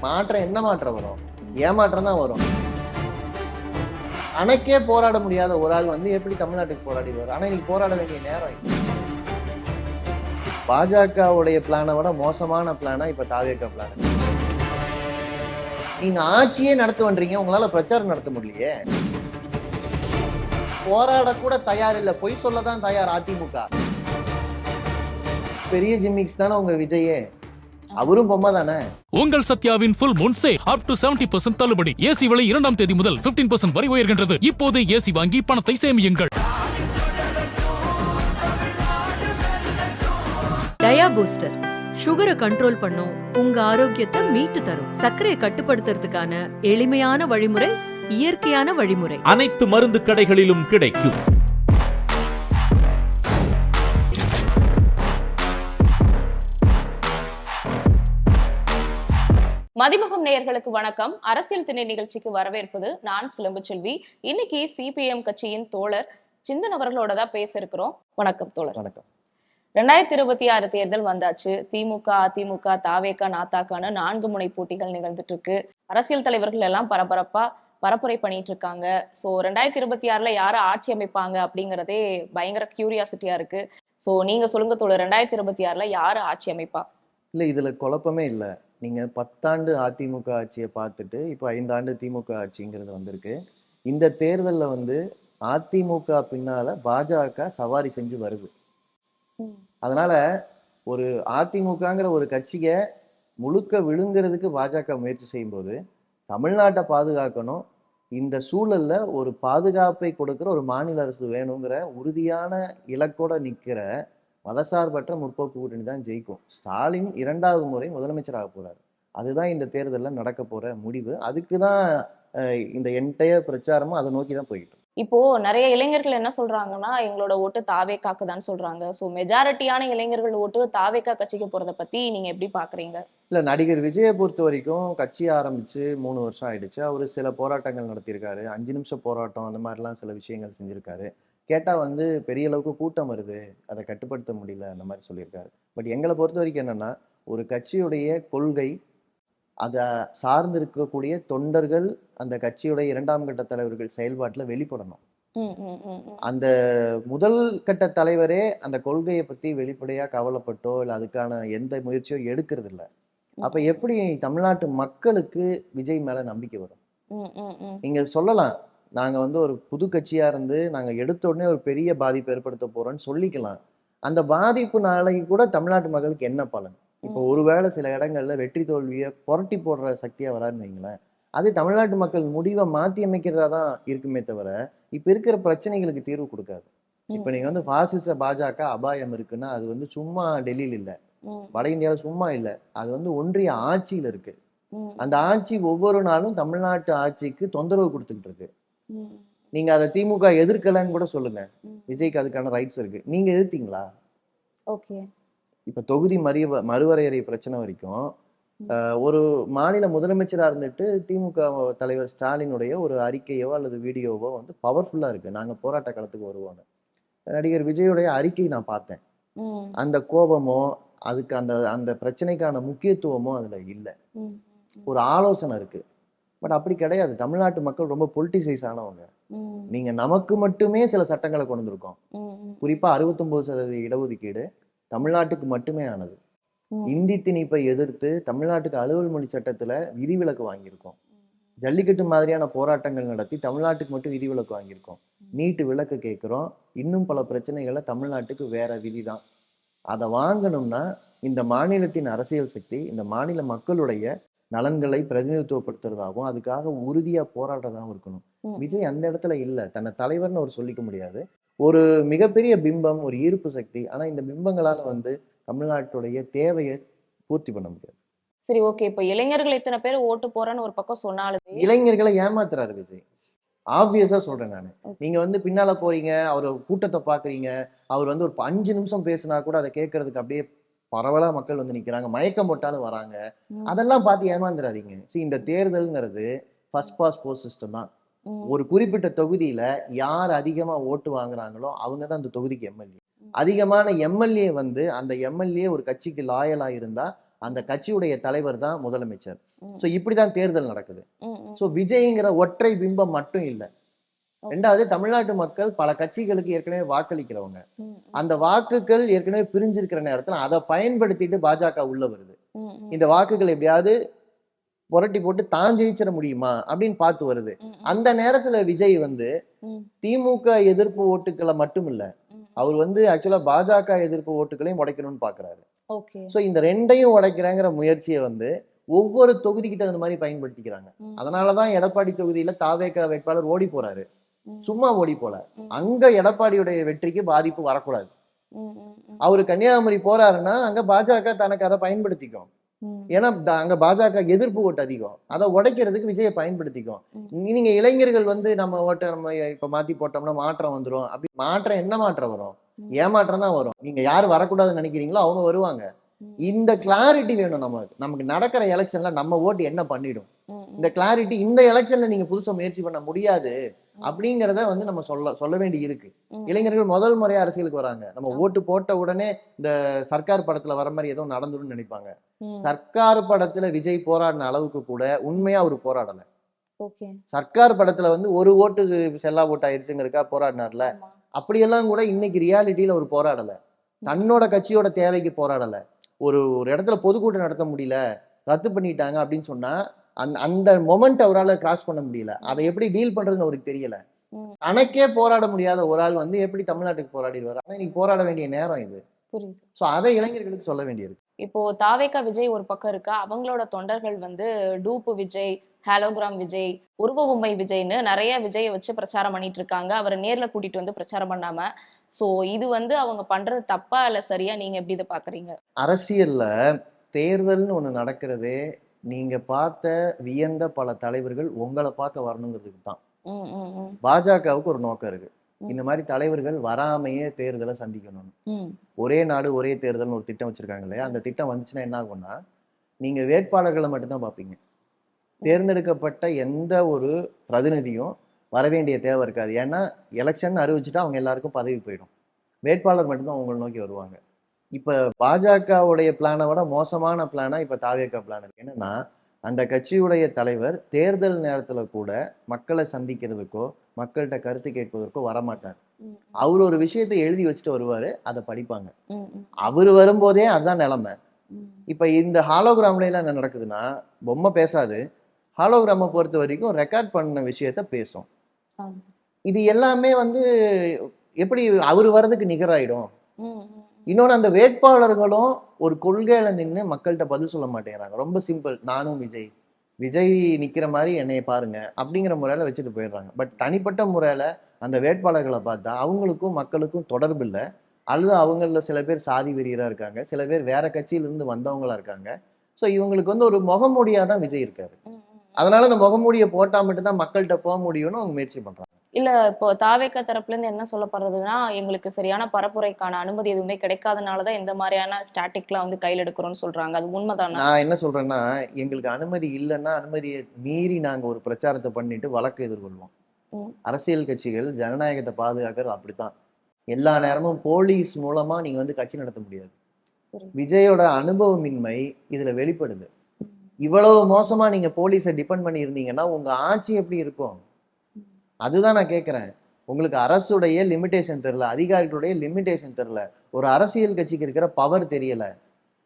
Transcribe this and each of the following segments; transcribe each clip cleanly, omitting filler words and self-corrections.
மாற்றம் என்ன மாற்றம் வரும்? ஏமாற்றம் தான் வரும். அணைக்கே போராட முடியாத ஒரு ஆள் வந்து எப்படி தமிழ்நாட்டுக்கு போராடிடுவார்? ஆனா இன்னைக்கு போராட வேண்டிய நேரம் இது. பாஜகவுடைய பிளானை விட மோசமான பிளானா இப்ப தாவேகா பிளான். நீங்க ஆட்சியே நடத்த வந்தீங்க, உங்களால பிரச்சாரம் நடத்த முடியலையே. போராட கூட தயார் இல்ல, பொய் சொல்லதான் தயார் அதிமுக. பெரிய ஜிம்மிக்ஸ் தானே உங்க விஜயே, அவரும் பொம்மை தானே. உங்கள் சத்யாவின் full moon sale up to 70% தள்ளுபடி. ஏசி விலை 2ஆம் தேதி முதல் 15% வரை உயர்கின்றது. இப்போது ஏசி வாங்கி பணத்தை சேமியுங்கள். டயா பூஸ்டர் சுகரை கண்ட்ரோல் பண்ணும், உங்க ஆரோக்கியத்தை மீட்டு தரும். சர்க்கரையை கட்டுப்படுத்துறதுக்கான எளிமையான வழிமுறை, இயற்கையான வழிமுறை. அனைத்து மருந்து கடைகளிலும் கிடைக்கும். மதிமுகம் நேயர்களுக்கு வணக்கம். அரசியல் திணை நிகழ்ச்சிக்கு வரவேற்பது நான் சிலம்பு செல்வி. இன்னைக்கு சிபிஎம் கட்சியின் தோழர் சிந்தன் அவர்களோட தான் பேச இருக்கிறோம். வணக்கம் தோழர். வணக்கம். 2026 தேர்தல் வந்தாச்சு. திமுக, அதிமுக, தாவேகா, நாத்தாக்கான 4 முனை போட்டிகள் நிகழ்ந்துட்டு இருக்கு. அரசியல் தலைவர்கள் எல்லாம் பரப்புரை பண்ணிட்டு இருக்காங்க. ஸோ 2026ல யாரை ஆட்சி அமைப்பாங்க அப்படிங்கிறதே பயங்கர கியூரியாசிட்டியா இருக்கு. ஸோ நீங்க சொல்லுங்க தோழர், 2026ல யாரு ஆட்சி அமைப்பா? இல்ல, இதுல குழப்பமே இல்ல. நீங்க 10 ஆண்டு அதிமுக ஆட்சியை பார்த்துட்டு இப்போ 5 ஆண்டு திமுக ஆட்சிங்கிறது வந்திருக்கு. இந்த தேர்தல்ல வந்து அதிமுக பின்னால பாஜக சவாரி செஞ்சு வருது. அதனால ஒரு அதிமுகங்கிற ஒரு கட்சியை முழுக்க விழுங்குறதுக்கு பாஜக முயற்சி செய்யும் போது தமிழ்நாட்டை பாதுகாக்கணும், இந்த சூழல்ல ஒரு பாதுகாப்பை கொடுக்கிற ஒரு மாநில அரசு வேணுங்கிற உறுதியான இலக்கோட நிக்கிற மதசார்பற்ற முற்போக்கு கூட்டணி தான் ஜெயிக்கும். ஸ்டாலின் 2வது முறை முதலமைச்சராக போறாரு. அதுதான் இந்த தேர்தலில் நடக்க போற முடிவு. அதுக்கு தான் இந்த என்டையர் பிரச்சாரமும் அதை நோக்கி தான் போயிட்டு. இப்போ நிறைய இளைஞர்கள் என்ன சொல்றாங்கன்னா, எங்களோட ஓட்டு தாவேகாக்கு தான் சொல்றாங்க. ஸோ மெஜாரிட்டியான இளைஞர்கள் ஓட்டு தாவேகா கட்சிக்கு போறதை பத்தி நீங்க எப்படி பாக்குறீங்க? இல்ல, நடிகர் விஜயை பொறுத்த வரைக்கும் கட்சி ஆரம்பிச்சு 3 வருஷம் ஆயிடுச்சு. அவரு சில போராட்டங்கள் நடத்தியிருக்காரு. 5 நிமிஷம் போராட்டம், அந்த மாதிரிலாம் சில விஷயங்கள் செஞ்சிருக்காரு. கேட்டா வந்து பெரிய அளவுக்கு கூட்டம் வருது, அதை கட்டுப்படுத்த முடியல, அந்த மாதிரி சொல்லியிருக்காரு. பட் எங்களை பொறுத்த வரைக்கும் என்னன்னா, ஒரு கட்சியுடைய கொள்கை, அதை சார்ந்து இருக்கக்கூடிய தொண்டர்கள், அந்த கட்சியுடைய 2ஆம் கட்ட தலைவர்கள் செயல்பாட்டுல வெளிப்படணும். அந்த முதல் கட்ட தலைவரே அந்த கொள்கையை பத்தி வெளிப்படையா கவலைப்பட்டோ இல்ல அதுக்கான எந்த முயற்சியோ எடுக்கிறது இல்லை. அப்ப எப்படி தமிழ்நாட்டு மக்களுக்கு விஜய் மேல நம்பிக்கை வரும்? நீங்க சொல்லலாம், நாங்க வந்து ஒரு புது கட்சியா இருந்து நாங்க எடுத்த உடனே ஒரு பெரிய பாதிப்பு ஏற்படுத்த போறோம்னு சொல்லிக்கலாம். அந்த பாதிப்பு நாளைக்கு கூட தமிழ்நாட்டு மக்களுக்கு என்ன பலன்? இப்போ ஒருவேளை சில இடங்கள்ல வெற்றி தோல்வியை புரட்டி போடுற சக்தியா வராதுன்னு வைங்களேன், அது தமிழ்நாட்டு மக்கள் முடிவை மாத்தி அமைக்கிறதா தான் இருக்குமே தவிர இப்ப இருக்கிற பிரச்சனைகளுக்கு தீர்வு கொடுக்காது. இப்ப நீங்க வந்து பாசிச பாஜக அபாயம் இருக்குன்னா அது வந்து சும்மா டெல்லியில இல்ல, வட இந்தியாவில சும்மா இல்ல, அது வந்து ஒன்றிய ஆட்சியில இருக்கு. அந்த ஆட்சி ஒவ்வொரு நாளும் தமிழ்நாட்டு ஆட்சிக்கு தொந்தரவு கொடுத்துக்கிட்டு இருக்கு. நீங்க அதை திமுக எதிர்க்கலன்னு கூட சொல்லுங்க, விஜய்க்கு அதுக்கான ரைட்ஸ் இருக்கு. நீங்க எதிர்த்தீங்களா? ஓகே. இப்ப தொகுதி மறுவரையறை பிரச்சனை வரைக்கும் ஒரு மாநில முதலமைச்சரா இருந்துட்டு திமுக தலைவர் ஸ்டாலினுடைய ஒரு அறிக்கையோ அல்லது வீடியோவோ வந்து பவர்ஃபுல்லா இருக்கு, நாங்க போராட்ட களத்துக்கு வருவோம்னு. நடிகர் விஜயோடைய அறிக்கை நான் பார்த்தேன். அந்த கோபமோ அதுக்கு அந்த அந்த பிரச்சனைக்கான முக்கியத்துவமோ அதுல இல்லை. ஒரு ஆலோசனை இருக்கு. பட் அப்படி கிடையாது. தமிழ்நாட்டு மக்கள் ரொம்ப பொலிட்டிசைஸ் ஆனவங்க. நீங்க நமக்கு மட்டுமே சில சட்டங்களை கொண்டு வந்திருக்கோம். குறிப்பா 69% இடஒதுக்கீடு தமிழ்நாட்டுக்கு மட்டுமே ஆனது. இந்தி திணிப்பை எதிர்த்து தமிழ்நாட்டுக்கு அலுவல் மொழி சட்டத்துல விதிவிலக்கு வாங்கியிருக்கோம். ஜல்லிக்கட்டு மாதிரியான போராட்டங்கள் நடத்தி தமிழ்நாட்டுக்கு மட்டும் விதிவிலக்கு வாங்கியிருக்கோம். நீட்டு விலக்கு கேட்கிறோம். இன்னும் பல பிரச்சனைகளை தமிழ்நாட்டுக்கு வேற விதிதான். அதை வாங்கணும்னா இந்த மாநிலத்தின் அரசியல் சக்தி இந்த மாநில மக்களுடைய நலன்களை பிரதிநிதித்துவப்படுத்துறதாகவும் அதுக்காக உறுதியா போராட்டதாகவும் இருக்கணும். விஜய் அந்த இடத்துல இல்ல. தன்னை தலைவர்னு அவர் சொல்லிக்க முடியாது. ஒரு மிகப்பெரிய பிம்பம், ஒரு ஈர்ப்பு சக்தி. ஆனா இந்த பிம்பங்களால வந்து தமிழ்நாட்டுடைய தேவையை பூர்த்தி பண்ண முடியாது. சரி, ஓகே. இப்ப இளைஞர்கள் இத்தனை பேர் ஓட்டு போறேன்னு ஒரு பக்கம் சொன்னாலும் இளைஞர்களை ஏமாத்துறாரு விஜய். ஆப்வியஸா சொல்றேன் நானு. நீங்க வந்து பின்னால போறீங்க, அவர் கூட்டத்தை பாக்குறீங்க, அவர் வந்து ஒரு 5 நிமிஷம் பேசினா கூட அதை கேட்கறதுக்கு அப்படியே பரவலா மக்கள் வந்து நிக்கிறாங்க, மயக்கம் போட்டாலும் வராங்க. அதெல்லாம் பார்த்து ஏமாந்துடாதீங்க. இந்த தேர்தல்ங்கிறது ஃபர்ஸ்ட் பாஸ் போஸ்ட் சிஸ்டம் தான். ஒரு குறிப்பிட்ட தொகுதியில யார் அதிகமா ஓட்டு வாங்குறாங்களோ அவங்க தான் அந்த தொகுதிக்கு எம்எல்ஏ. அதிகமான எம்எல்ஏ வந்து அந்த எம்எல்ஏ ஒரு கட்சிக்கு லாயலா இருந்தா அந்த கட்சியுடைய தலைவர் தான் முதலமைச்சர். ம். ஸோ இப்படிதான் தேர்தல் நடக்குது. ம், ம். ஸோ விஜய்ங்கிற ஒற்றை பிம்பம் மட்டும் இல்லை. ரெண்டாவது, தமிழ்நாட்டு மக்கள் பல கட்சிகளுக்கு ஏற்கனவே வாக்களிக்கிறவங்க. ம், ம். அந்த வாக்குகள் ஏற்கனவே பிரிஞ்சிருக்கிற நேரத்துல அதை பயன்படுத்திட்டு பாஜக உள்ள வருது. ம், ம். இந்த வாக்குகள் எப்படியாவது புரட்டி போட்டு தான் ஜெயிச்சிட முடியுமா அப்படின்னு பார்த்து வருது. ம், ம். அந்த நேரத்துல விஜய் வந்து ம். திமுக எதிர்ப்பு ஓட்டுக்களை மட்டும் இல்ல, ம். அவர் வந்து ஆக்சுவலா பாஜக எதிர்ப்பு ஓட்டுகளையும் உடைக்கணும்னு பாக்குறாரு. ஓகே. சோ இந்த ரெண்டையும் உடைக்கிறேங்கிற முயற்சியை வந்து ஒவ்வொரு தொகுதிக்கிட்ட அந்த மாதிரி பயன்படுத்திக்கிறாங்க. ம். அதனாலதான் எடப்பாடி தொகுதியில தாவேக வேட்பாளர் ஓடி போறாரு. ம். சும்மா ஓடி போல, ம். அங்க எடப்பாடியுடைய வெற்றிக்கு பாதிப்பு வரக்கூடாது. ம், ம், ம். அவரு கன்னியாகுமரி போறாருன்னா அங்க பாஜக தனக்கு அதை பயன்படுத்திக்கும். ம். ஏன்னா அங்க பாஜக எதிர்ப்பு ஓட்டு அதிகம், அதை உடைக்கிறதுக்கு விஜயை பயன்படுத்திக்கும். ம். நீங்க இளைஞர்கள் வந்து நம்ம ஓட்டை நம்ம இப்ப மாத்தி போட்டோம்னா மாற்றம் வந்துரும். அப்படி மாற்றம் என்ன மாற்றம் வரும்? ம். ஏமாற்றம் தான் வரும். நீங்க யார் வரக்கூடாதுன்னு நினைக்கிறீங்களோ அவங்க வருவாங்க. ம். இந்த கிளாரிட்டி வேணும் நமக்கு நடக்கிற எலெக்ஷன்ல நம்ம ஓட்டு என்ன பண்ணிடும். ம், ம். இந்த கிளாரிட்டி இந்த எலெக்ஷன்ல நீங்க புதுசா முயற்சி பண்ண முடியாது அப்படிங்கறத வந்து நம்ம சொல்ல வேண்டி இருக்கு. ம். இளைஞர்கள் முதல் முறையா அரசியலுக்கு வராங்க. நம்ம ஆமா. ஓட்டு போட்ட உடனே இந்த சர்க்கார் படத்துல வர மாதிரி ஏதோ நடந்துரும்னு நினைப்பாங்க. ம். சர்க்கார் படத்துல விஜய் போராடின அளவுக்கு கூட உண்மையா அவரு போராடல. ஓகே. சர்க்கார் படத்துல வந்து ஒரு ஓட்டு செல்லா ஓட்டு ஆயிடுச்சுங்கிறக்கா போராடினார்ல, ஆமா. அப்படியெல்லாம் கூட இன்னைக்கு ரியாலிட்டியில அவர் போராடல. தன்னோட கட்சியோட தேவைக்கு போராடல. ஒரு ஒரு இடத்துல பொதுக்கூட்டம் நடத்த முடியல, ரத்து பண்ணிட்டாங்க அப்படின்னு சொன்னா அந்த மொமெண்ட் அவரால் கிராஸ் பண்ண முடியல. அதை எப்படி டீல் பண்றதுன்னு அவருக்கு தெரியல. ம். தனக்கே போராட முடியாத ஒரு ஆள் வந்து எப்படி தமிழ்நாட்டுக்கு போராடிடுவார்? ஆனா இன்னைக்கு போராட வேண்டிய நேரம் இது. புரியுது. ஸோ அதை இளைஞர்களுக்கு சொல்ல வேண்டியிருக்கு. இப்போ தாவேகா விஜய் ஒரு பக்கம் இருக்கா, அவங்களோட தொண்டர்கள் வந்து டூப்பு விஜய், ஹாலோகிராம் விஜய், உருவ பொம்மை விஜய்னு நிறைய விஜயை வச்சு பிரச்சாரம் பண்ணிட்டு இருக்காங்க. அவரை நேர்ல கூட்டிட்டு வந்து பிரச்சாரம் பண்ணாம. சோ இது வந்து அவங்க பண்றது தப்பா இல்ல சரியா, நீங்க எப்படி இதை பாக்குறீங்க? அரசியல்ல தேர்தல்னு ஒண்ணு நடக்கிறதே நீங்க பார்த்த வியந்த பல தலைவர்கள் உங்களை பார்க்க வரணுங்கிறதுக்கு தான். ம், ம், ம். பாஜகவுக்கு ஒரு நோக்கம் இருக்கு. ம். இந்த மாதிரி தலைவர்கள் வராமையே தேர்தலை சந்திக்கணும்னு. ம். ஒரே நாடு ஒரே தேர்தல்னு ஒரு திட்டம் வச்சிருக்காங்க இல்லையா? அந்த திட்டம் வந்துச்சுன்னா என்ன ஆகும்னா, நீங்க வேட்பாளர்களை மட்டும்தான் பார்ப்பீங்க. தேர்ந்தெடுக்கப்பட்ட எந்த ஒரு பிரதிநிதியும் வர வேண்டிய தேவை இருக்காது. ஏன்னா எலெக்ஷன் அறிவிச்சுட்டா அவங்க எல்லாருக்கும் பதவி போயிடும். வேட்பாளர் மட்டும்தான் உங்களை நோக்கி வருவாங்க. இப்ப பாஜகவுடைய பிளானை விட மோசமான பிளானா இப்ப தாவேகா பிளான் இருக்கு. என்னன்னா, அந்த கட்சியுடைய தலைவர் தேர்தல் நேரத்துல கூட மக்களை சந்திக்கிறதுக்கோ மக்கள்கிட்ட கருத்து கேட்பதற்கோ வரமாட்டார். ம். அவர் ஒரு விஷயத்தை எழுதி வச்சுட்டு வருவாரு, அதை படிப்பாங்க. ம், ம். அவர் வரும்போதே அதுதான் நிலைமை. ம். இப்ப இந்த ஹாலோகிராம்ல எல்லாம் என்ன நடக்குதுன்னா, பொம்மை பேசாது, ஹாலோகிராமை பொறுத்த வரைக்கும் ரெக்கார்ட் பண்ண விஷயத்த பேசும். ஆமா. இது எல்லாமே வந்து எப்படி அவர் வர்றதுக்கு நிகராயிடும். ம், ம். இன்னொன்னு, அந்த வேட்பாளர்களும் ஒரு கொள்கையில நின்று மக்கள்கிட்ட பதில் சொல்ல மாட்டேங்கிறாங்க. ரொம்ப சிம்பிள், நானும் விஜய் விஜய் நிக்கிற மாதிரி என்னைய பாருங்க அப்படிங்கிற முறையில வச்சுட்டு போயிடுறாங்க. பட் தனிப்பட்ட முறையில அந்த வேட்பாளர்களை பார்த்தா அவங்களுக்கும் மக்களுக்கும் தொடர்பு இல்லை. அல்லது அவங்கள சில பேர் சாதி வெறியரா இருக்காங்க, சில பேர் வேற கட்சியிலிருந்து வந்தவங்களா இருக்காங்க. ஸோ இவங்களுக்கு வந்து ஒரு முகமூடியா தான் விஜய் இருக்காரு. ம், ம். அதனால அந்த முகமூடியை போட்டா மட்டும்தான் மக்கள்கிட்ட போக முடியும்னு அவங்க முயற்சி பண்றாங்க. இல்ல இப்போ தாவேகா தரப்புல இருந்து என்ன சொல்லப்படுறதுன்னா, எங்களுக்கு சரியான பரப்புரைக்கான அனுமதி எதுவுமே கிடைக்காதனாலதான் இந்த மாதிரியான ஸ்டாட்டிக்லாம் வந்து கையில் எடுக்கிறோம்னு சொல்றாங்க. அது உண்மைதானா? நான் என்ன சொல்றேன்னா, எங்களுக்கு அனுமதி இல்லைன்னா அனுமதியை மீறி நாங்க ஒரு பிரச்சாரத்தை பண்ணிட்டு வழக்கு எதிர்கொள்வோம். ம். அரசியல் கட்சிகள் ஜனநாயகத்தை பாதுகாக்கிறது அப்படித்தான். எல்லா நேரமும் போலீஸ் மூலமா நீங்க வந்து கட்சி நடத்த முடியாது. புரியுது. விஜயோட அனுபவமின்மை இதுல வெளிப்படுது. இவ்வளவு மோசமா நீங்க போலீஸை டிபெண்ட் பண்ணி இருந்தீங்கன்னா உங்க ஆட்சி எப்படி இருக்கும்? அதுதான் நான் கேட்கிறேன். உங்களுக்கு அரசுடைய லிமிடேஷன் தெரியல, அதிகாரிகளுடைய லிமிடேஷன் தெரியல, ஒரு அரசியல் கட்சிக்கு இருக்கிற பவர் தெரியல.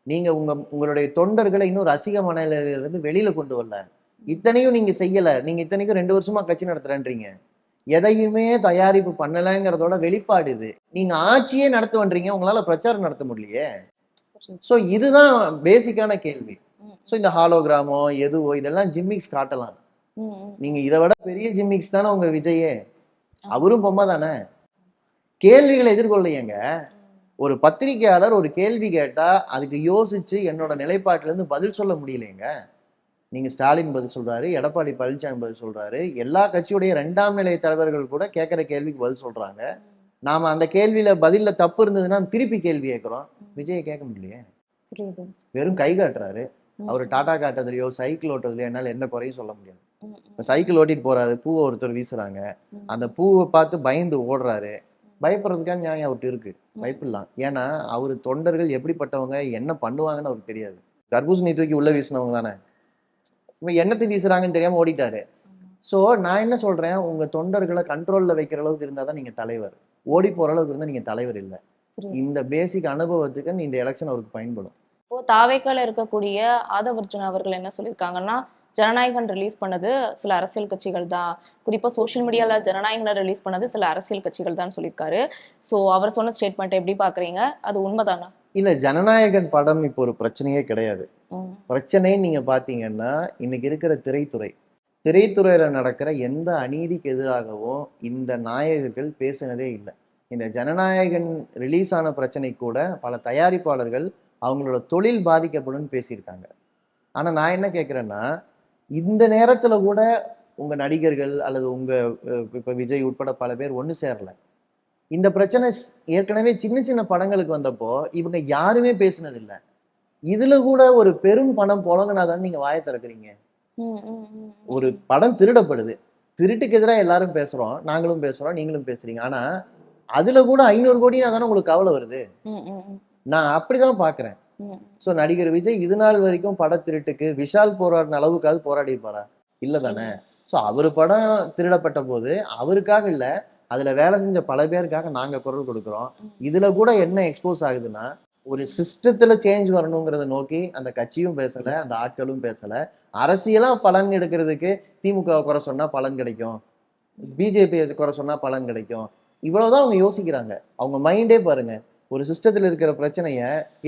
நீங்க உங்களுடைய தொண்டர்களை இன்னும் ரசிக மனநிலையிலிருந்து வெளியில கொண்டு வரல. இத்தனையும் நீங்க செய்யல. நீங்க இத்தனைக்கும் 2 வருஷமா கட்சி நடத்துறேன்றீங்க. எதையுமே தயாரிப்பு பண்ணலைங்கிறதோட வெளிப்பாடு இது. நீங்க ஆட்சியே நடத்துவன்றீங்க, உங்களால பிரச்சாரம் நடத்த முடியலையே. ஸோ இதுதான் பேசிக்கான கேள்வி. ஸோ இந்த ஹாலோகிராமோ எதுவோ இதெல்லாம் ஜிம்மிக்ஸ் காட்டலாம். ம், ம். நீங்க இதை விட பெரிய ஜிம்மிக்ஸ் தானே உங்க விஜயே. அவரும் பொம்மை தானே. கேள்விகளை எதிர்கொள்ளையங்க. ஒரு பத்திரிகையாளர் ஒரு கேள்வி கேட்டா அதுக்கு யோசிச்சு என்னோட நிலைப்பாட்டுல இருந்து பதில் சொல்ல முடியலைங்க. நீங்க ஸ்டாலின் பதில் சொல்றாரு, எடப்பாடி பழனிசாமி பதில் சொல்றாரு, எல்லா கட்சியுடைய 2ஆம் நிலை தலைவர்கள் கூட கேட்கிற கேள்விக்கு பதில் சொல்றாங்க. நாம அந்த கேள்வியில பதில்ல தப்பு இருந்ததுன்னா திருப்பி கேள்வி கேட்கிறோம். விஜயை கேட்க முடியலையே. புரியுது. வெறும் கை காட்டுறாரு. ம், அவர் டாடா காட்டுறதுலையோ சைக்கிள் ஓட்டுறதுலையோ என்னால எந்த குறையும் சொல்ல முடியாது. ம், ம். இப்ப சைக்கிள் ஓட்டிட்டு போறாரு, பூவை ஒருத்தர் வீசுறாங்க, ம். அந்த பூவை பார்த்து பயந்து ஓடுறாரு. பயப்படுறதுக்கான நியாயம் அவர்கிட்ட இருக்கு, பயப்படலாம். ஏன்னா அவரு தொண்டர்கள் எப்படிப்பட்டவங்க என்ன பண்ணுவாங்கன்னு அவருக்கு தெரியாது. தர்பூசணி தூக்கி உள்ள வீசினவங்க தானே. இவன் என்னத்தை வீசுறாங்கன்னு தெரியாம ஓடிட்டாரு. ஸோ நான் என்ன சொல்றேன், உங்க தொண்டர்களை கண்ட்ரோல்ல வைக்கிற அளவுக்கு இருந்தா தான் நீங்க தலைவர். ஓடி போற அளவுக்கு இருந்தா நீங்க தலைவர் இல்ல. புரியுது. இந்த பேசிக் அனுபவத்துக்கு இந்த எலெக்ஷன் அவருக்கு பயன்படும். இப்போ தாவேக்கால இருக்கக்கூடிய ஆதவ் அர்ஜுனா அவர்கள் என்ன சொல்லியிருக்காங்கன்னா, ஜனநாயகன் ரிலீஸ் பண்ணது சில அரசியல் கட்சிகள் தான், குறிப்பா சோஷியல் மீடியால ஜனநாயகனை ரிலீஸ் பண்ணது சில அரசியல் கட்சிகள் தான் சொல்லியிருக்காரு. சோ அவர் சொன்ன ஸ்டேட்மெண்ட் எப்படி பாக்குறீங்க? அது உண்மைதானா? இல்ல, ஜனநாயகன் படம் இப்போ ஒரு பிரச்சனையே கிடையாது. ம், பிரச்சனைன்னு நீங்க பாத்தீங்கன்னா இன்னைக்கு இருக்கிற திரைத்துறையில நடக்கிற எந்த அநீதிக்கு எதிராகவும் இந்த நாயகர்கள் பேசினதே இல்லை. இந்த ஜனநாயகன் ரிலீஸ் ஆன பிரச்சனை கூட பல தயாரிப்பாளர்கள் அவங்களோட தொழில் பாதிக்கப்படும் பேசியிருக்காங்க. ஆனா நான் என்ன கேட்கிறேன்னா, இந்த நேரத்துல கூட உங்க நடிகர்கள் அல்லது உங்க இப்ப விஜய் உட்பட பல பேர் ஒண்ணு சேரல. இந்த பிரச்சனை ஏற்கனவே சின்ன சின்ன படங்களுக்கு வந்தப்போ இவங்க யாருமே பேசினது இல்லை. இதுல கூட ஒரு பெரும் பணம் புழங்கினாதான் நீங்க வாயை திறக்கிறீங்க. ம், ம், ம், ஒரு படம் திருடப்படுது, திருட்டுக்கு எதிராக எல்லாரும் பேசுறோம், நாங்களும் பேசுறோம், நீங்களும் பேசுறீங்க. ஆனா அதுல கூட 500 கோடினா தானே உங்களுக்கு கவலை வருது. ம், ம், ம், நான் அப்படிதான் பாக்குறேன். ம். சோ நடிகர் விஜய் இது நாள் வரைக்கும் பட திருட்டுக்கு விஷால் போராடின அளவுக்காவது போராடி இருப்பாரா? இல்ல தானே. சோ அவரு படம் திருடப்பட்ட போது அவருக்காக இல்ல, அதுல வேலை செஞ்ச பல பேருக்காக நாங்க குரல் கொடுக்கிறோம். இதுல கூட என்ன எக்ஸ்போஸ் ஆகுதுன்னா, ஒரு சிஸ்டத்துல சேஞ்ச் வரணுங்கிறத நோக்கி அந்த கட்சியும் பேசல, அந்த ஆட்களும் பேசல. அரசியலா பலன் எடுக்கிறதுக்கு திமுக குறை சொன்னா பலன் கிடைக்கும், பிஜேபி குறை சொன்னா பலன் கிடைக்கும், இவ்வளவுதான் அவங்க யோசிக்கிறாங்க. அவங்க மைண்டே பாருங்க, ஒரு சிஸ்டத்துல இருக்கிற பிரச்சனைய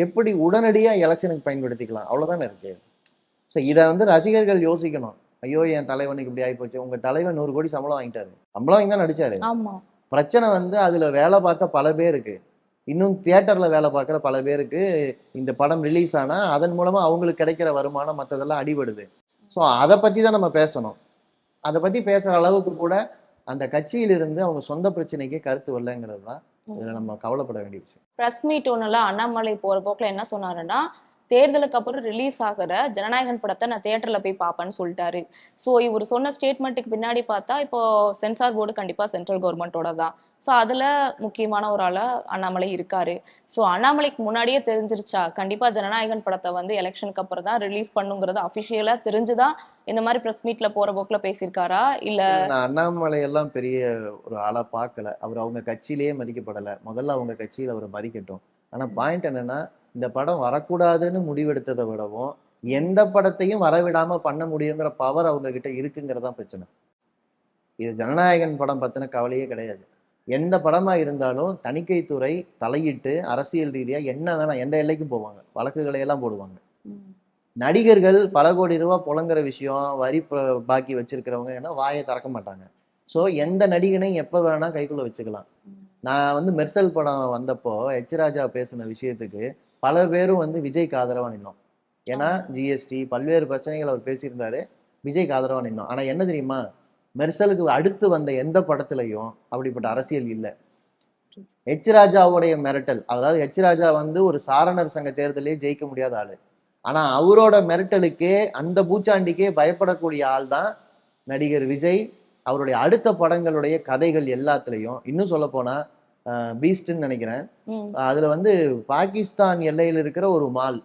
எப்படி உடனடியா எலெக்ஷனுக்கு பயன்படுத்திக்கலாம், அவ்வளவுதானே இருக்கு. ஸோ இதை ரசிகர்கள் யோசிக்கணும். ஐயோ என் தலைவனுக்கு இப்படி ஆகிப்போச்சு. உங்க தலைவன் 100 கோடி சம்பளம் வாங்கிட்டாரு, சம்பளம் வாங்கி தான் நடிச்சாரு. ஆமா. பிரச்சனை அதுல வேலை பார்த்த பல பேருக்கு, இன்னும் தியேட்டர்ல வேலை பார்க்குற பல பேருக்கு இந்த படம் ரிலீஸ் ஆனா அதன் மூலமா அவங்களுக்கு கிடைக்கிற வருமானம் மற்றதெல்லாம் அடிபடுது. ஸோ அதை பத்தி தான் நம்ம பேசணும். அதை பத்தி பேசுற அளவுக்கு கூட அந்த கட்சியிலிருந்து அவங்க சொந்த பிரச்சனைக்கு கருத்து வரலைங்கிறது தான் இதுல நம்ம கவலைப்பட வேண்டிய விஷயம். பிரஸ் மீட் ஒண்ணுல அண்ணாமலை போற போக்குல என்ன சொன்னாருன்னா, தேர்தலுக்கு அப்புறம் ரிலீஸ் ஆகிற ஜனநாயகன் படத்தை நான் தியேட்டர்ல போய் பார்ப்பேன்னு சொல்லிட்டாரு. ஸோ இவர் சொன்ன ஸ்டேட்மெண்ட்டுக்கு பின்னாடி பார்த்தா இப்போ சென்சார் போர்டு கண்டிப்பா சென்ட்ரல் கவர்மெண்டோட தான். ஸோ அதுல முக்கியமான ஒரு ஆளா அண்ணாமலை இருக்காரு. ஸோ அண்ணாமலைக்கு முன்னாடியே தெரிஞ்சிருச்சா கண்டிப்பா ஜனநாயகன் படத்தை எலெக்ஷனுக்கு அப்புறம் தான் ரிலீஸ் பண்ணுங்கிறது அபிஷியலா தெரிஞ்சுதான் இந்த மாதிரி பிரஸ் மீட்ல போற போக்குல பேசியிருக்காரா? இல்ல நான் அண்ணாமலை எல்லாம் பெரிய ஒரு ஆளா பார்க்கல. அவர் அவங்க கட்சியிலேயே மதிக்கப்படலை. முதல்ல அவங்க கட்சியில் அவரை மதிக்கட்டும். ஆனா பாயிண்ட் என்னன்னா, இந்த படம் வரக்கூடாதுன்னு முடிவெடுத்ததை விடவும் எந்த படத்தையும் வரவிடாம பண்ண முடியுங்கிற பவர் அவங்க கிட்ட இருக்குங்கிறதா பிரச்சனை. இது ஜனநாயகன் படம் பத்தின கவலையே கிடையாது. எந்த படமா இருந்தாலும் தணிக்கைத்துறை தலையிட்டு அரசியல் ரீதியா என்ன வேணா எந்த எல்லைக்கும் போவாங்க, வழக்குகளை எல்லாம் போடுவாங்க. நடிகர்கள் பல கோடி ரூபாய் புழங்குற விஷயம், வரி பாக்கி வச்சிருக்கிறவங்க ஏன்னா வாயை திறக்க மாட்டாங்க. ஸோ எந்த நடிகனையும் எப்போ வேணா கைக்குள்ள வச்சுக்கலாம். நான் மெர்சல் படம் வந்தப்போ எச் ராஜா பேசின விஷயத்துக்கு பல பேரும் விஜய்க்கு ஆதரவா நின்னோம். ஏன்னா ஜிஎஸ்டி பல்வேறு பிரச்சனைகள் அவர் பேசியிருந்தாரு, விஜய்க்கு ஆதரவா நின்னோம். ஆனா என்ன தெரியுமா, மெர்சலுக்கு அடுத்து வந்த எந்த படத்துலையும் அப்படிப்பட்ட அரசியல் இல்லை. எச் ராஜாவுடைய மிரட்டல், அதாவது எச் ராஜா ஒரு சாரணர் சங்க தேர்தலே ஜெயிக்க முடியாத ஆளு. ஆனா அவரோட மிரட்டலுக்கே அந்த பூச்சாண்டிக்கே பயப்படக்கூடிய ஆள் தான் நடிகர் விஜய். அவருடைய அடுத்த படங்களுடைய கதைகள் எல்லாத்துலயும் இன்னும் சொல்ல போனா பீஸ்ட்ன்னு நினைக்கிறேன், அதுல பாகிஸ்தான் எல்லையில் இருக்கிற ஒரு மால்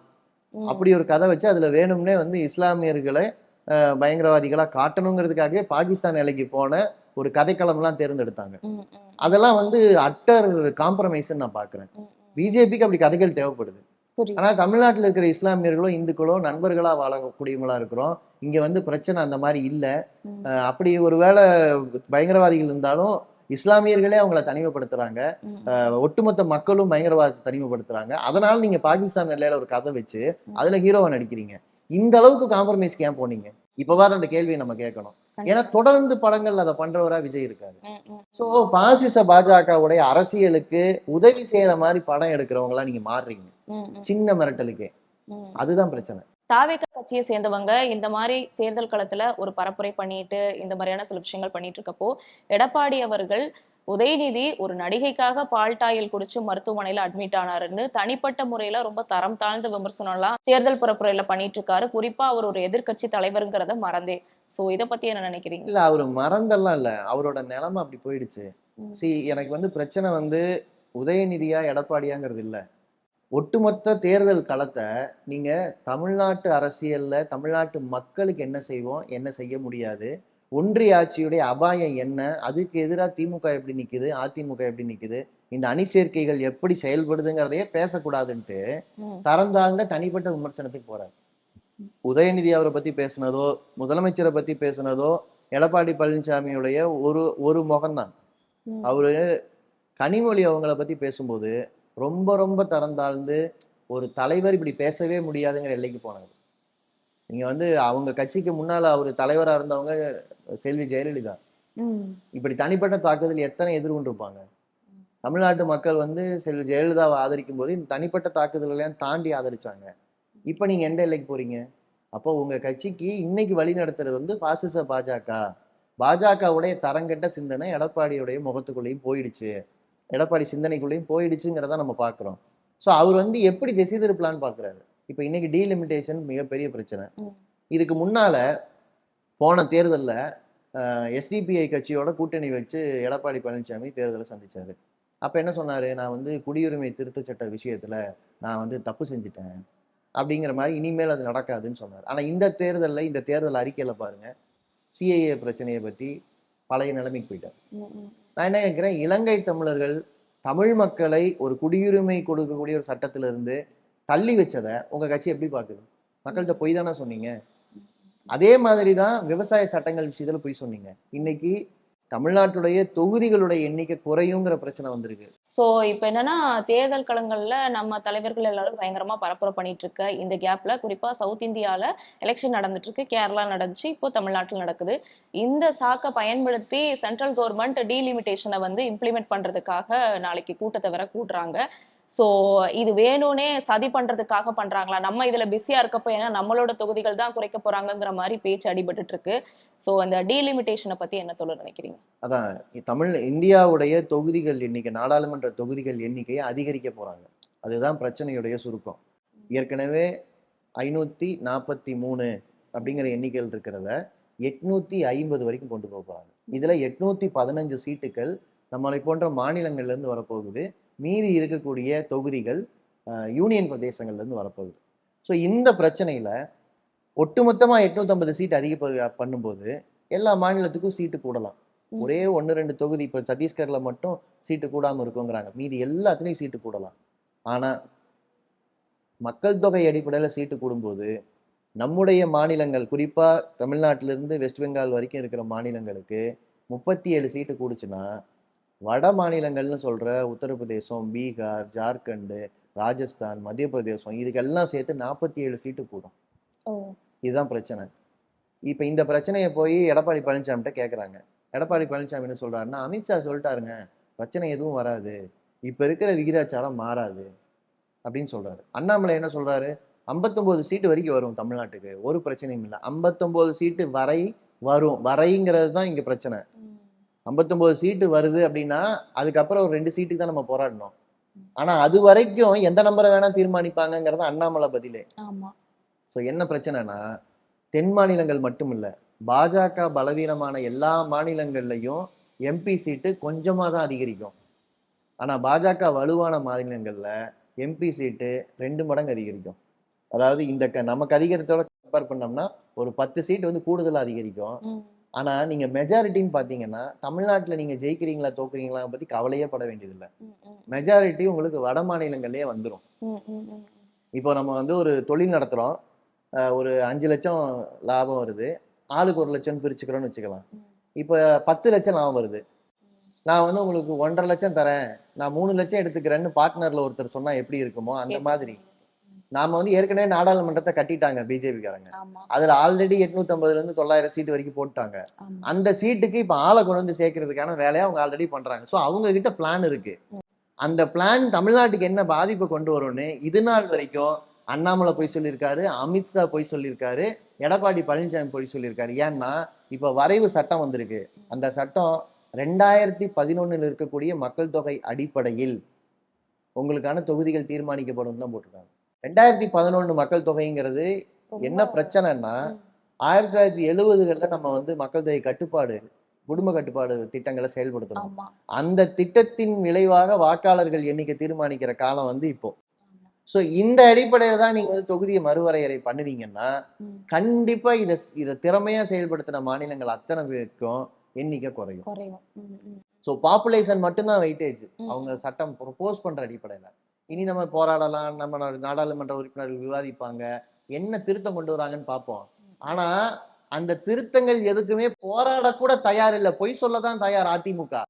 அப்படி ஒரு கதை வச்சு அதுல வேணும்னே இஸ்லாமியர்களை பயங்கரவாதிகளா காட்டணுங்கிறதுக்காகவே பாகிஸ்தான் எல்லைக்கு போன ஒரு கதைக்களம்லாம் தேர்ந்தெடுத்தாங்க. அதெல்லாம் அட்டர் காம்ப்ரமைஸ் நான் பாக்குறேன். பிஜேபிக்கு அப்படி கதைகள் தேவைப்படுது. ஆனா தமிழ்நாட்டில் இருக்கிற இஸ்லாமியர்களோ இந்துக்களோ நண்பர்களா வாழக்கூடியவங்களா இருக்கிறோம். இங்க பிரச்சனை அந்த மாதிரி இல்ல. அப்படி ஒருவேளை பயங்கரவாதிகள் இருந்தாலும் இஸ்லாமியர்களே அவங்கள தனிமைப்படுத்துறாங்க, ஒட்டுமொத்த மக்களும் பயங்கரவாதத்தை தனிமைப்படுத்துறாங்க. அதனால நீங்க பாகிஸ்தான் எல்லையில ஒரு கதை வச்சு அதுல ஹீரோவை நடிக்கிறீங்க. இந்த அளவுக்கு காம்ப்ரமைஸ்க்கு ஏன் போனீங்க? இப்பவாது அந்த கேள்வியை நம்ம கேட்கணும். ஏன்னா தொடர்ந்து படங்கள் அதை பண்றவரா விஜய் இருக்காரு. சோ பாசிச பாஜகவுடைய அரசியலுக்கு உதவி செய்யற மாதிரி படம் எடுக்கிறவங்களா நீங்க மாறுறீங்க சின்ன மிரட்டலுக்கே. அதுதான் பிரச்சனை. தாவேக கட்சியை சேர்ந்தவங்க இந்த மாதிரி தேர்தல் களத்துல ஒரு பரப்புரை பண்ணிட்டு இந்த மாதிரியான சில விஷயங்கள் பண்ணிட்டு இருக்கப்போ, எடப்பாடி அவர்கள் உதயநிதி ஒரு நடிகைக்காக பால்டாயில் குடிச்சு மருத்துவமனையில அட்மிட் ஆனாருன்னு தனிப்பட்ட முறையில ரொம்ப தரம் தாழ்ந்த விமர்சனம்லாம் தேர்தல் பரப்புரையில பண்ணிட்டு இருக்காரு. குறிப்பா அவர் ஒரு எதிர்கட்சி தலைவருங்கிறத மறந்தே. சோ இதை பத்தி என்ன நினைக்கிறீங்க? இல்ல, அவரு மறந்தெல்லாம் இல்ல, அவரோட நிலைமை அப்படி போயிடுச்சு. எனக்கு பிரச்சனை உதயநிதியா எடப்பாடியாங்கிறது இல்ல. ஒட்டுமொத்த தேர்தல் களத்தை நீங்க தமிழ்நாட்டு அரசியல்ல தமிழ்நாட்டு மக்களுக்கு என்ன செய்வோம், என்ன செய்ய முடியாது, ஒன்றிய ஆட்சியுடைய அபாயம் என்ன, அதுக்கு எதிராக திமுக எப்படி நிக்குது, அதிமுக எப்படி நிக்குது, இந்த அணி சேர்க்கைகள் எப்படி செயல்படுதுங்கிறதையே பேசக்கூடாதுன்ட்டு தரந்தாழ்ந்த தனிப்பட்ட விமர்சனத்துக்கு போறாரு. உதயநிதி அவரை பத்தி பேசுனதோ, முதலமைச்சரை பத்தி பேசுனதோ எடப்பாடி பழனிசாமியுடைய ஒரு முகம்தான். அவரு கனிமொழி அவங்கள பத்தி பேசும்போது ரொம்ப ரொம்ப தரந்தாழ்ந்து ஒரு தலைவர் இப்படி பேசவே முடியாதுங்கிற எல்லைக்கு போனாங்க. நீங்க வந்து அவங்க கட்சிக்கு முன்னால அவர் தலைவரா இருந்தவங்க செல்வி ஜெயலலிதா. இப்படி தனிப்பட்ட தாக்குதல் எத்தனை எதிர்கொண்டிருப்பாங்க. தமிழ்நாட்டு மக்கள் வந்து செல்வி ஜெயலலிதாவை ஆதரிக்கும் போது இந்த தனிப்பட்ட தாக்குதல் எல்லாம் தாண்டி ஆதரிச்சாங்க. இப்ப நீங்க எந்த எல்லைக்கு போறீங்க? அப்போ உங்க கட்சிக்கு இன்னைக்கு வழி நடத்துறது வந்து பாசிச பாஜக. பாஜகவுடைய தரங்கெட்ட சிந்தனை எடப்பாடியுடைய முகத்துக்குள்ளேயும் போயிடுச்சு, எடப்பாடி சிந்தனைக்குள்ளேயும் போயிடுச்சுங்கிறத நம்ம பார்க்குறோம். ஸோ அவர் வந்து எப்படி திசை திருப்பலான்னு பார்க்குறாரு. இப்போ இன்னைக்கு டீலிமிட்டேஷன் மிகப்பெரிய பிரச்சனை. இதுக்கு முன்னால போன தேர்தலில் எஸ்டிபிஐ கட்சியோட கூட்டணி வச்சு எடப்பாடி பழனிசாமி தேர்தலை சந்திச்சாரு. அப்போ என்ன சொன்னாரு, நான் வந்து குடியுரிமை திருத்த சட்ட விஷயத்துல நான் வந்து தப்பு செஞ்சுட்டேன் அப்படிங்கிற மாதிரி, இனிமேல் அது நடக்காதுன்னு சொன்னார். ஆனால் இந்த தேர்தலில், இந்த தேர்தல் அறிக்கையில் பாருங்க, சிஏஏ பிரச்சனையை பற்றி பழைய நிலைமைக்கு போயிட்டார். நான் என்ன கேட்கிறேன், இலங்கை தமிழர்கள் தமிழ் மக்களை ஒரு குடியுரிமை கொடுக்கக்கூடிய ஒரு சட்டத்திலிருந்து தள்ளி வச்சதை உங்க கட்சி எப்படி பாக்குது? மக்கள்கிட்ட பொய் தானே சொன்னீங்க. அதே மாதிரிதான் விவசாய சட்டங்கள் விஷயத்துல பொய் சொன்னீங்க. இன்னைக்கு தமிழ்நாட்டுடைய தொகுதிகளுடைய எண்ணிக்கை குறையுங்கிற பிரச்சனை வந்திருக்கு. சோ இப்ப என்னன்னா, தேர்தல் களங்கள்ல நம்ம தலைவர்கள் எல்லாரும் பயங்கரமா பரப்புரை பண்ணிட்டு இருக்க இந்த கேப்ல, குறிப்பா சவுத் இந்தியால எலெக்ஷன் நடந்துட்டு இருக்கு, கேரளா நடந்துச்சு, இப்போ தமிழ்நாட்டில் நடக்குது. இந்த சாக்க பயன்படுத்தி சென்ட்ரல் கவர்மெண்ட் டீலிமிட்டேஷனை வந்து இம்ப்ளிமெண்ட் பண்றதுக்காக நாளைக்கு கூட்டத்தை வேற கூட்டுறாங்க. சோ இது வேணும்னே சதி பண்றதுக்காக பண்றாங்களா? நம்ம இதுல பிஸியா இருக்கப்போ ஏன்னா நம்மளோட தொகுதிகள் தான் குறைக்க போறாங்கிற மாதிரி பேச்சு அடிபட்டு இருக்கு. சோ அந்த டீலிமிட்டேஷனை பத்தி என்ன சொல்ல நினைக்கிறீங்க? அதான் இந்தியாவுடைய தொகுதிகள் எண்ணிக்கை, நாடாளுமன்ற தொகுதிகள் எண்ணிக்கையை அதிகரிக்க போறாங்க. அதுதான் பிரச்சனையுடைய சுருக்கம். ஏற்கனவே 543 அப்படிங்கிற எண்ணிக்கைகள் இருக்கிறத 850 வரைக்கும் கொண்டு போக போறாங்க. இதுல 815 சீட்டுகள் நம்மளை போன்ற மாநிலங்கள்ல இருந்து வரப்போகுது. மீறி இருக்கக்கூடிய தொகுதிகள் யூனியன் பிரதேசங்கள்ல இருந்து வரப்போகுது. ஸோ இந்த பிரச்சனையில ஒட்டுமொத்தமா 850 சீட் அதிக பண்ணும்போது எல்லா மாநிலத்துக்கும் சீட்டு கூடலாம். ஒரே 1-2 தொகுதி, இப்போ சத்தீஸ்கர்ல மட்டும் சீட்டு கூடாம இருக்குங்கிறாங்க, மீதி எல்லாத்துலயும் சீட்டு கூடலாம். ஆனா மக்கள் தொகை அடிப்படையில சீட்டு கூடும்போது நம்முடைய மாநிலங்கள், குறிப்பா தமிழ்நாட்டிலிருந்து வெஸ்ட் பெங்கால் வரைக்கும் இருக்கிற மாநிலங்களுக்கு 37 சீட்டு கூடுச்சுன்னா, வட மாநிலங்கள்னு சொல்ற உத்தரப்பிரதேசம், பீகார், ஜார்க்கண்ட், ராஜஸ்தான், மத்திய பிரதேசம், இதுக்கெல்லாம் சேர்த்து 47 சீட்டு கூடும். இதுதான் பிரச்சனை. இப்ப இந்த பிரச்சனையை போய் எடப்பாடி பழனிசாமிகிட்ட கேட்கறாங்க. எடப்பாடி பழனிசாமி என்ன சொல்றாருன்னா, அமித்ஷா சொல்லிட்டாருங்க, பிரச்சனை எதுவும் வராது, இப்ப இருக்கிற விகிதாச்சாரம் மாறாது அப்படின்னு சொல்றாரு. அண்ணாமலை என்ன சொல்றாரு, 59 சீட்டு வரைக்கும் வரும் தமிழ்நாட்டுக்கு, ஒரு பிரச்சனையும் இல்லை. 59 சீட்டு வரை வரும், வரைங்கிறது தான் இங்க பிரச்சனை. 59 சீட்டு வருது அப்படின்னா அதுக்கப்புறம் ஒரு 2 சீட்டுக்கு தான் நம்ம போராடணும். ஆனா அது வரைக்கும் எந்த நம்பரை வேணா தீர்மானிப்பாங்கிறத அண்ணாமலை பதிலே. ஸோ என்ன பிரச்சனைனா, தென் மாநிலங்கள் மட்டும் இல்ல, பாஜக பலவீனமான எல்லா மாநிலங்கள்லையும் எம்பி சீட்டு கொஞ்சமா தான் அதிகரிக்கும். ஆனா பாஜக வலுவான மாநிலங்கள்ல எம்பி சீட்டு 2 மடங்கு அதிகரிக்கும். அதாவது இந்த நமக்கு அதிகாரத்தோட கம்பேர் பண்ணோம்னா ஒரு 10 சீட்டு வந்து கூடுதலா அதிகரிக்கும். ஆனா நீங்க மெஜாரிட்டின்னு பாத்தீங்கன்னா தமிழ்நாட்டுல நீங்க ஜெயிக்கிறீங்களா தோக்குறீங்களா பத்தி கவலையே பட வேண்டியதில்லை. மெஜாரிட்டி உங்களுக்கு வட மாநிலங்கள்லயே வந்துடும். இப்போ நம்ம வந்து ஒரு தொழில் நடத்துறோம், ஒரு 5 லட்சம் லாபம் வருது, ஆளுக்கு 1 லட்சம் பிரிச்சுக்கிறோம்னு வச்சுக்கலாம். இப்ப 10 லட்சம் லாபம் வருது, நான் வந்து உங்களுக்கு 1.5 லட்சம் தரேன், நான் 3 லட்சம் எடுத்துக்கிறேன்னு பார்ட்னர்ல ஒருத்தர் சொன்னா எப்படி இருக்குமோ அந்த மாதிரி. நாம வந்து ஏற்கனவே நாடாளுமன்றத்தை கட்டிட்டாங்க பிஜேபிக்காரங்க. அதுல ஆல்ரெடி 850 இருந்து 900 சீட்டு வரைக்கும் போட்டாங்க. அந்த சீட்டுக்கு இப்ப ஆளை கொண்டு வந்து சேர்க்கறதுக்கான வேலையை அவங்க ஆல்ரெடி பண்றாங்க. சோ அவங்க கிட்ட பிளான் இருக்கு. அந்த பிளான் தமிழ்நாட்டுக்கு என்ன பாதிப்பை கொண்டு வரும்னு இது நாள் வரைக்கும் அண்ணாமலை போய் சொல்லியிருக்காரு, அமித்ஷா போய் சொல்லியிருக்காரு, எடப்பாடி பழனிசாமி போய் சொல்லியிருக்காரு. ஏன்னா இப்ப வரைவு சட்டம் வந்திருக்கு. அந்த சட்டம் 2011 இருக்கக்கூடிய மக்கள் தொகை அடிப்படையில் உங்களுக்கான தொகுதிகள் தீர்மானிக்கப்படும் தான் போட்டிருக்காங்க. 2011 மக்கள் தொகைங்கிறது என்ன பிரச்சனைன்னா, 1970களில் நம்ம வந்து மக்கள் தொகை கட்டுப்பாடு, குடும்ப கட்டுப்பாடு திட்டங்களை செயல்படுத்தணும். அந்த திட்டத்தின் விளைவாக வாக்காளர்கள் எண்ணிக்கை தீர்மானிக்கிற காலம் வந்து இப்போ. ஸோ இந்த அடிப்படையில தான் நீங்க வந்து தொகுதியை மறுவரையறை பண்ணுவீங்கன்னா கண்டிப்பா இதை திறமையா செயல்படுத்தின மாநிலங்கள் அத்தனை பேருக்கும் எண்ணிக்கை குறையும். ஸோ பாப்புலேஷன் மட்டும்தான் வெயிட்டேஜ் அவங்க சட்டம் ப்ரொபோஸ் பண்ற அடிப்படையில. இனி நம்ம போராடலாம், நம்ம நாடாளுமன்ற உறுப்பினர்கள் விவாதிப்பாங்க, என்ன திருத்தம் கொண்டு வராங்கன்னு பார்ப்போம். ஆனா அந்த திருத்தங்கள் எதுக்குமே போராடக்கூட தயார் இல்லை, பொய் சொல்லதான் தயார் அதிமுக.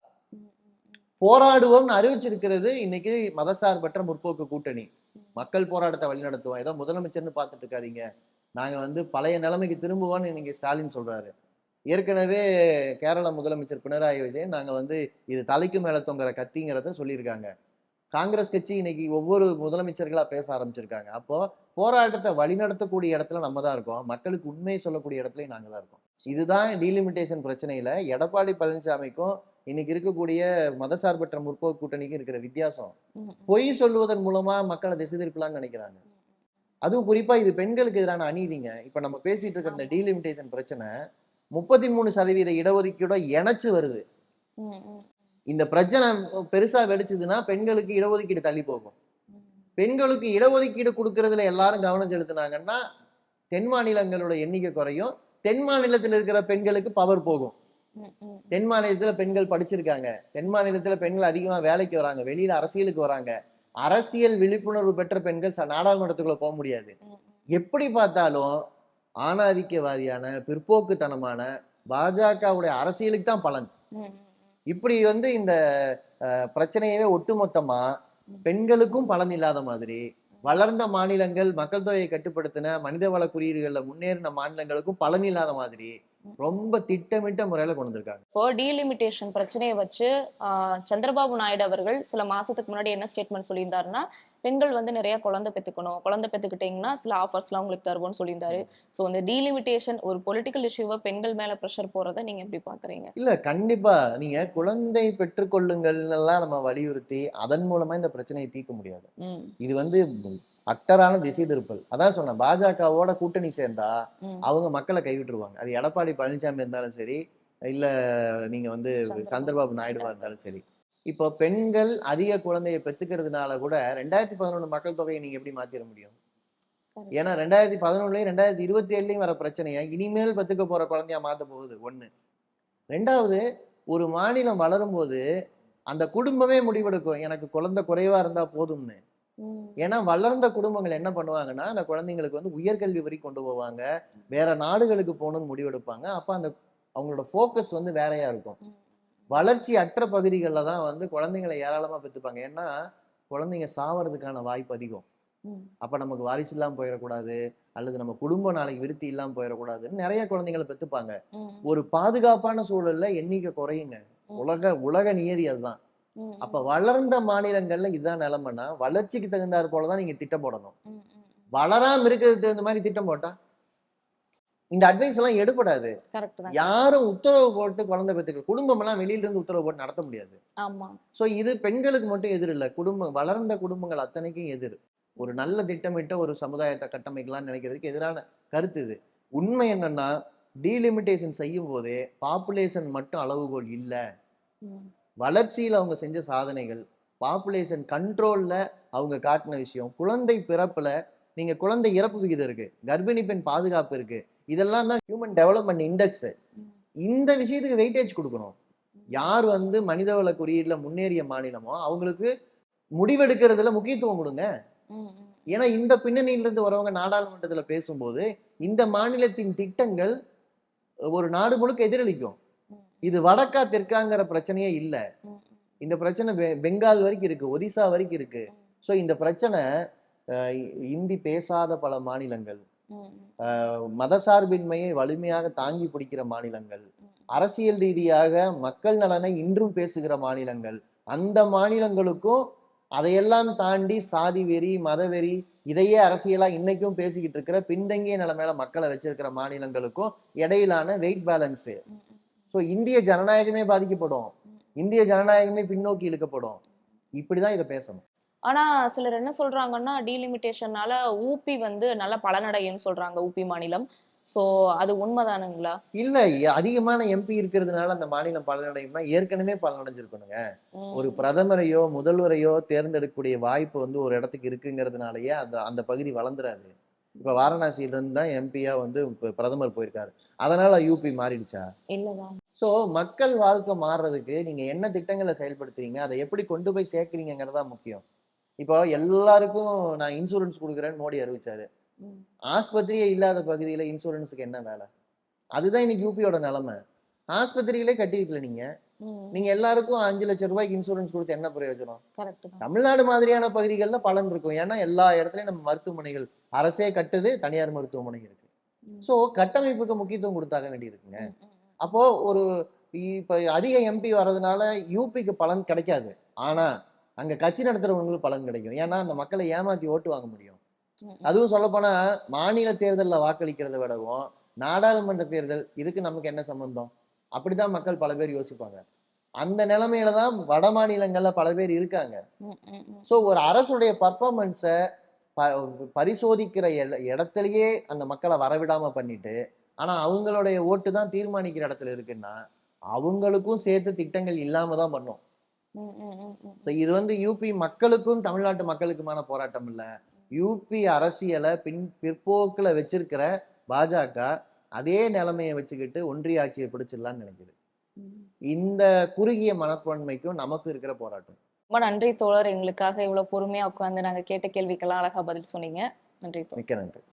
போராடுவோம்னு அறிவிச்சிருக்கிறது இன்னைக்கு மதசார்பற்ற முற்போக்கு கூட்டணி. மக்கள் போராட்டத்தை வழிநடத்துவோம். ஏதோ முதலமைச்சர்னு பார்த்துட்டு இருக்காதீங்க, நாங்க வந்து பழைய நிலைமைக்கு திரும்புவோம்னு இன்னைக்கு ஸ்டாலின் சொல்றாரு. ஏற்கனவே கேரள முதலமைச்சர் பினராயி விஜயன் நாங்க வந்து இது தலைக்கு மேல தொங்குற கத்திங்கிறத சொல்லியிருக்காங்க. காங்கிரஸ் கட்சி இன்னைக்கு ஒவ்வொரு முதலமைச்சர்களா பேச ஆரம்பிச்சிருக்காங்க. அப்போ போராட்டத்தை வழிநடத்தக்கூடிய இடத்துல நம்ம தான் இருக்கோம், மக்களுக்கு உண்மையை சொல்லக்கூடிய இடத்துலயும் நாங்க தான் இருக்கோம். இதுதான் டீலிமிட்டேஷன் பிரச்சனையில எடப்பாடி பழனிசாமிக்கும் இன்னைக்கு இருக்கக்கூடிய மதசார்பற்ற முற்போக்கு கூட்டணிக்கும் இருக்கிற வித்தியாசம். பொய் சொல்வதன் மூலமா மக்களை திசை திருப்பலாம்னு நினைக்கிறாங்க. அதுவும் குறிப்பா இது பெண்களுக்கு எதிரான அநீதிங்க. இப்ப நம்ம பேசிட்டு இருக்கிற இந்த டீலிமிட்டேஷன் பிரச்சனை 33% இடஒதுக்கீடோ இணைச்சு வருது. இந்த பிரச்சனை பெருசா வெடிச்சதுன்னா பெண்களுக்கு இடஒதுக்கீடு தள்ளி போகும். பெண்களுக்கு இடஒதுக்கீடு கொடுக்கறதுல எல்லாரும் கவனம் செலுத்தினாங்கன்னா தென் மாநிலங்களோட எண்ணிக்கை குறையும், தென் மாநிலத்தில் இருக்கிற பெண்களுக்கு பவர் போகும். தென் மாநிலத்துல பெண்கள் படிச்சிருக்காங்க, தென் மாநிலத்துல பெண்கள் அதிகமா வேலைக்கு வராங்க, வெளியில அரசியலுக்கு வராங்க. அரசியல் விழிப்புணர்வு பெற்ற பெண்கள் நாடாளுமன்றத்துக்குள்ள போக முடியாது. எப்படி பார்த்தாலும் ஆணாதிக்கவாதியான பிற்போக்குத்தனமான பாஜகவுடைய அரசியலுக்கு தான் பலன். இப்படி வந்து இந்த பிரச்சனையவே ஒட்டுமொத்தமா பெண்களுக்கும் பலன் இல்லாத மாதிரி, வளர்ந்த மாநிலங்கள் மக்கள் தொகையை கட்டுப்படுத்தின மனிதவள குறியீடுகள்ல முன்னேறின மாநிலங்களுக்கும் பலன் இல்லாத மாதிரி ரொம்ப திட்டமிட்ட முறையில கொண்டு வந்திருக்காங்க. இப்போ டீலிமிட்டேஷன் பிரச்சனையை வச்சு சந்திரபாபு நாயுடு அவர்கள் சில மாசத்துக்கு முன்னாடி என்ன ஸ்டேட்மெண்ட் சொல்லியிருந்தாருன்னா, பெண்கள் வந்து நிறைய குழந்தை பெத்துக்கணும், குழந்தை பெத்துக்கிட்டீங்கன்னா சில ஆஃபர்ஸ்லாம் உங்களுக்கு தருவோம்னு சொல்லியிருந்தாரு. ஸோ இந்த டீலிமிட்டேஷன் ஒரு பொலிட்டிக்கல் இஷ்யூவை பெண்கள் மேல ப்ரெஷர் போறதை நீங்க எப்படி பாக்குறீங்க? இல்ல கண்டிப்பா நீங்க குழந்தை பெற்றுக்கொள்ளுங்கள் எல்லாம் நம்ம வலியுறுத்தி அதன் மூலமா இந்த பிரச்சனையை தீர்க்க முடியாது. இது வந்து அட்டரான திசை திருப்பல். அதான் சொன்னேன், பாஜகவோட கூட்டணி சேர்ந்தா அவங்க மக்களை கைவிட்டுருவாங்க. அது எடப்பாடி பழனிசாமி இருந்தாலும் சரி, இல்ல நீங்க வந்து சந்திரபாபு நாயுடுவா இருந்தாலும் சரி. இப்போ பெண்கள் அதிக குழந்தையை பெத்துக்கிறதுனால கூட 2011 மக்கள் தொகையை நீங்க எப்படி மாத்திர முடியும்? ஏன்னா 2011 2027 வர பிரச்சனையை இனிமேல் பெத்துக்க போற குழந்தையா மாத்த போகுது. ஒண்ணு. ரெண்டாவது, ஒரு மாநிலம் வளரும் போது அந்த குடும்பமே முடிவெடுக்கும் எனக்கு குழந்தை குறைவா இருந்தா போதும்னு. ஏன்னா வளர்ந்த குடும்பங்கள் என்ன பண்ணுவாங்கன்னா அந்த குழந்தைங்களுக்கு வந்து உயர்கல்வி வரை கொண்டு போவாங்க, வேற நாடுகளுக்கு போகணும்னு முடிவெடுப்பாங்க. அப்ப அந்த அவங்களோட போக்கஸ் வந்து வேறையா இருக்கும். வளர்ச்சி அற்ற பகுதிகளில் தான் வந்து குழந்தைங்களை ஏராளமா பெற்றுப்பாங்க. ஏன்னா குழந்தைங்க சாவறதுக்கான வாய்ப்பு அதிகம். அப்ப நமக்கு வாரிசு இல்லாம போயிடக்கூடாது, அல்லது நம்ம குடும்ப நாளைக்கு விருத்தி இல்லாம போயிடக்கூடாதுன்னு நிறைய குழந்தைங்களை பெற்றுப்பாங்க. ஒரு பாதுகாப்பான சூழல்ல எண்ணிக்கை குறையுங்க. உலக நியதி அதுதான். அப்ப வளர்ந்த மாநிலங்கள்ல இதுதான் நிலைமைன்னா வளர்ச்சிக்கு தகுந்தாற் போலதான் நீங்க திட்டம் போடணும். வளராம இருக்கிறதுக்கு தகுந்த மாதிரி திட்டம் போட்டா இந்த அட்வைஸ் எல்லாம் எடுபடாது. யாரும் உத்தரவு போட்டு குழந்தை பெற்றுக்க குடும்பம் எல்லாம் வெளியில இருந்து உத்தரவு போட்டு நடத்த முடியாது. சோ இது பெண்களுக்கு மட்டும் எதிர் இல்ல, குடும்பம் வளர்ந்த குடும்பங்கள் அத்தனைக்கும் எதிர். ஒரு நல்ல திட்டமிட்ட ஒரு சமுதாயத்தை கட்டமைக்கலாம்னு நினைக்கிறதுக்கு எதிரான கருத்து இது. உண்மை என்னன்னா டீலிமிட்டேஷன் செய்யும் போதே பாப்புலேஷன் மட்டும் அளவுகோல் இல்ல, வளர்ச்சியில் அவங்க செஞ்ச சாதனைகள், பாப்புலேஷன் கண்ட்ரோல்ல அவங்க காட்டின விஷயம், குழந்தை பிறப்புல நீங்க குழந்தை இறப்பு விகிதம் இருக்கு, கர்ப்பிணி பெண் பாதுகாப்பு இருக்கு, இதெல்லாம் தான் ஹியூமன் டெவலப்மெண்ட் இண்டெக்ஸ். இந்த விஷயத்துக்கு வெயிட்டேஜ் கொடுக்கணும். யார் வந்து மனிதவள குறியீடுல முன்னேறிய மாநிலமோ அவங்களுக்கு முடிவெடுக்கிறதுல முக்கியத்துவம் கொடுங்க. ஏன்னா இந்த பின்னணியிலிருந்து வரவங்க நாடாளுமன்றத்துல பேசும்போது இந்த மாநிலத்தின் திட்டங்கள் ஒரு நாடு முழுக்க எதிரொலிக்கும். இது வடக்கா தெற்காங்கிற பிரச்சனையே இல்ல. இந்த பிரச்சனை பெங்கால் வரைக்கும் இருக்கு, ஒடிசா வரைக்கும் இருக்கு. சோ இந்த பிரச்சனை இந்தி பேசாத பல மாநிலங்கள், மதசார்பின்மையை வலிமையாக தாங்கி பிடிக்கிற மாநிலங்கள், அரசியல் ரீதியாக மக்கள் நலனை இன்றும் பேசுகிற மாநிலங்கள், அந்த மாநிலங்களுக்கும் அதையெல்லாம் தாண்டி சாதி வெறி மத வெறி இதையே அரசியலா இன்னைக்கும் பேசிக்கிட்டு இருக்கிற பின்தங்கிய நிலைமையில மக்களை வச்சிருக்கிற மாநிலங்களுக்கும் இடையிலான வெயிட் பேலன்ஸ். ஸோ இந்திய ஜனநாயகமே பாதிக்கப்படும், இந்திய ஜனநாயகமே பின்னோக்கி இழுக்கப்படும். இப்படிதான் இதை பேசணும். ஆனா சிலர் என்ன சொல்றாங்கன்னா டீலிமிட்டேஷனால ஊபி வந்து நல்ல பலனடையும் சொல்றாங்க. ஊபி மாநிலம் சோ அது உண்மைதானுங்களா? இல்ல அதிகமான எம்பி இருக்கிறதுனால அந்த மாநிலம் பலனடையும்னா ஏற்கனவே பலனடைஞ்சிருக்கணுங்க. ஒரு ம். பிரதமரையோ முதல்வரையோ தேர்ந்தெடுக்கக்கூடிய வாய்ப்பு வந்து ஒரு இடத்துக்கு இருக்குங்கிறதுனாலயே அந்த அந்த பகுதி வளர்ந்துராது. இப்ப வாரணாசியில இருந்து தான் எம்பியா வந்து பிரதமர் போயிருக்காரு. அதனால யூபி மாறிடுச்சா? இல்லதான். சோ மக்கள் வாழ்க்கை மாறுறதுக்கு நீங்க என்ன திட்டங்களை செயல்படுத்துறீங்க, அதை எப்படி கொண்டு போய் சேர்க்கிறீங்கிறதா முக்கியம். இப்போ எல்லாருக்கும் நான் இன்சூரன்ஸ் கொடுக்குறேன்னு மோடி அறிவிச்சாரு. ம். ஆஸ்பத்திரியே இல்லாத பகுதியில இன்சூரன்ஸுக்கு என்ன வேலை? அதுதான் இன்னைக்கு யூபியோட நிலைமை. ஆஸ்பத்திரிகளே கட்டி வைக்கல நீங்க. ம். நீங்க எல்லாருக்கும் 5 லட்சம் ரூபாய்க்கு இன்சூரன்ஸ் கொடுத்து என்ன பிரயோஜனம்? கரெக்ட் தான். தமிழ்நாடு மாதிரியான பகுதிகள்ல பலன் இருக்கும். ஏன்னா எல்லா இடத்துலயும் நம்ம மருத்துவமனைகள் அரசே கட்டுது, தனியார் மருத்துவமனை இருக்கு. ம். சோ கட்டமைப்புக்கு முக்கியத்துவம் கொடுத்தாக வேண்டியிருக்குங்க. ம். ம். அப்போ ஒரு இப்ப அதிக எம்பி வர்றதுனால யூபிக்கு பலன் கிடைக்காது. ஆனா அங்க கட்சி நடத்துறவங்களுக்கு பலன் கிடைக்கும். ஏன்னா அந்த மக்களை ஏமாத்தி ஓட்டு வாங்க முடியும். ம். அதுவும் சொல்லப்போனா மாநில தேர்தல்ல வாக்களிக்கிறத விடவும் நாடாளுமன்ற தேர்தல் இதுக்கு நமக்கு என்ன சம்பந்தம்? அப்படிதான் மக்கள் பல பேர் யோசிப்பாங்க. அந்த நிலைமையில தான் வட மாநிலங்கள்ல பல பேர் இருக்காங்க. ம். ம். ம். சோ ஒரு அரசுடைய பர்ஃபார்மன்ஸை பரிசோதிக்கிற இடத்துலயே அந்த மக்களை வரவிடாம பண்ணிட்டு, ஆனா அவங்களுடைய ஓட்டு தான் தீர்மானிக்கிற இடத்துல இருக்குன்னா அவங்களுக்கும் சேர்த்து திட்டங்கள் இல்லாம தான் பண்ணும். ம். ம். ம். ம். So இது வந்து யூபி மக்களுக்கும் தமிழ்நாட்டு மக்களுக்குமான போராட்டம் இல்ல. யூபி அரசியலை பிற்போக்குல வச்சிருக்கிற பாஜக அதே நிலைமையை வச்சுக்கிட்டு ஒன்றிய ஆட்சியை பிடிச்சிடலாம்னு நினைக்குது. ம். இந்த குறுகிய மனப்பான்மைக்கும் நமக்கு இருக்கிற போராட்டம். ரொம்ப நன்றி தோழர். எங்களுக்காக இவ்வளவு பொறுமையா உட்கார்ந்து நாங்க கேட்ட கேள்விக்கெல்லாம் அழகா பதில் சொன்னீங்க. நன்றி தோழர். மிக்க நன்றி.